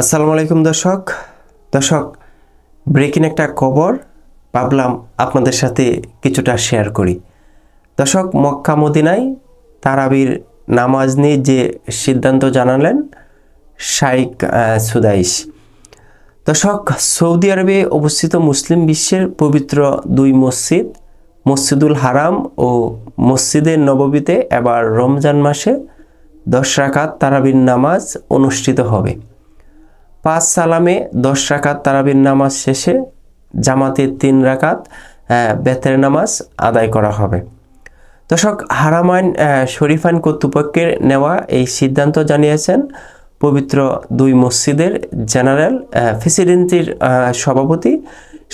আসসালামু আলাইকুম দর্শক ব্রেকিং একটা খবর ভাবলাম আপনাদের সাথে কিছুটা শেয়ার করি। দর্শক, মক্কা মদিনায় তারাবির নামাজ নিয়ে যে সিদ্ধান্ত জানালেন শাইখ সুদাইস। দর্শক, সৌদি আরবে অবস্থিত মুসলিম বিশ্বের পবিত্র দুই মসজিদ মসজিদুল হারাম ও মসজিদে নববীতে এবার রমজান মাসে 10 রাকাত তারাবির নামাজ অনুষ্ঠিত হবে। 5 সালামে 10 রাকাত তারাবির নামাজ শেষে জামাতে 3 রাকাত বেতের নামাজ আদায় করা হবে। দর্শক, হারামাইন শরীফাইন কর্তৃপক্ষের নেওয়া এই সিদ্ধান্ত জানিয়েছেন পবিত্র দুই মসজিদের জেনারেল প্রেসিডেন্সির সভাপতি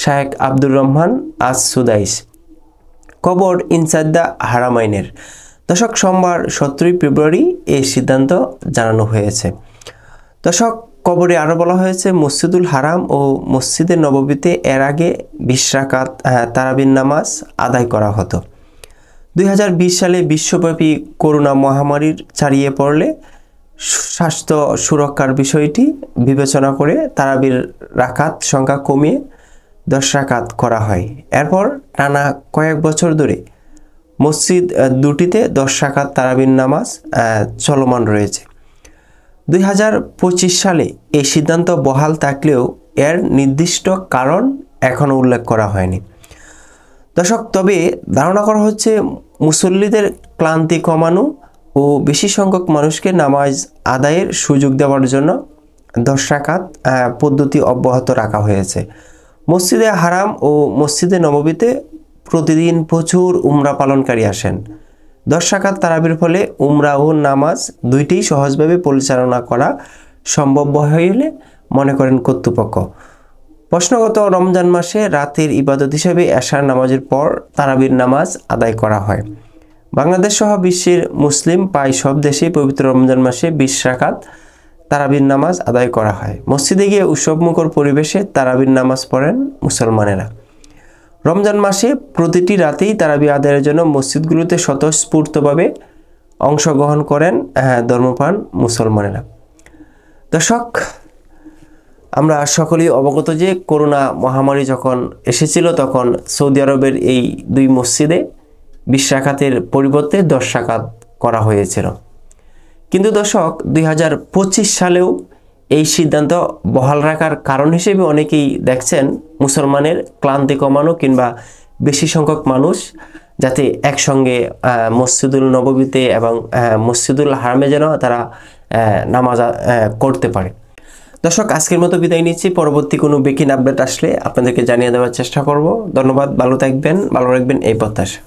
শাইখ আব্দুর রহমান আস সুদাইস। খবর ইনসাইড দ্য হারামাইনের। দর্শক, সোমবার 17 ফেব্রুয়ারি এই সিদ্ধান্ত জানানো হয়েছে। দর্শক, খবরে আরও বলা হয়েছে মসজিদুল হারাম ও মসজিদে নববীতে এর আগে 20 রাকাত তারাবির নামাজ আদায় করা হতো। 2020 সালে বিশ্বব্যাপী করোনা মহামারীর ছাড়িয়ে পড়লে স্বাস্থ্য সুরক্ষার বিষয়টি বিবেচনা করে তারাবির রাকাত সংখ্যা কমিয়ে 10 রাকাত করা হয়। এরপর টানা কয়েক বছর ধরে মসজিদ দুটিতে 10 রাকাত তারাবির নামাজ চলমান রয়েছে। 2025 সালে এই সিদ্ধান্ত বহাল থাকলেও এর নির্দিষ্ট কারণ এখনও উল্লেখ করা হয়নি। দর্শক, তবে ধারণা করা হচ্ছে মুসল্লিদের ক্লান্তি কমানো ও বেশি সংখ্যক মানুষকে নামাজ আদায়ের সুযোগ দেওয়ার জন্য 10 রাকাত পদ্ধতি অব্যাহত রাখা হয়েছে। মসজিদে হারাম ও মসজিদে নববীতে প্রতিদিন প্রচুর উমরা পালনকারী আসেন। 10 রাকাত তারাবির ফলে উমরা ও নামাজ দুইটিই সহজভাবে পরিচালনা করা সম্ভব হইলে মনে করেন কর্তৃপক্ষ। প্রশ্নগত রমজান মাসে রাতের ইবাদত হিসেবে এশার নামাজের পর তারাবির নামাজ আদায় করা হয়। বাংলাদেশ সহ বিশ্বের মুসলিম প্রায় সব দেশেই পবিত্র রমজান মাসে 20 রাকাত তারাবির নামাজ আদায় করা হয়। মসজিদে গিয়ে উৎসবমুখর পরিবেশে তারাবির নামাজ পড়েন মুসলমানেরা। রমজান মাসে প্রতিটি রাতেই তারাবি আদায়ের জন্য মসজিদগুলোতে স্বতঃস্ফূর্তভাবে অংশগ্রহণ করেন ধর্মপ্রাণ মুসলমানেরা। দর্শক, আমরা সকলেই অবগত যে করোনা মহামারী যখন এসেছিল তখন সৌদি আরবের এই দুই মসজিদে 20 রাকাতের পরিবর্তে 10 রাকাত করা হয়েছিল। কিন্তু দর্শক, 2025 সালেও এই সিদ্ধান্ত বহাল রাখার কারণ হিসেবে অনেকেই দেখছেন মুসলমানের ক্লান্তি কমানো কিংবা বেশি সংখ্যক মানুষ যাতে একসঙ্গে মসজিদুল নববীতে এবং মসজিদুল হারামে যেন তারা নামাজ করতে পারে। দর্শক, আজকের মতো বিদায় নিচ্ছি। পরবর্তী কোনো ব্রেকিং আপডেট আসলে আপনাদেরকে জানিয়ে দেওয়ার চেষ্টা করব। ধন্যবাদ, ভালো থাকবেন, ভালো রাখবেন এই প্রত্যাশা।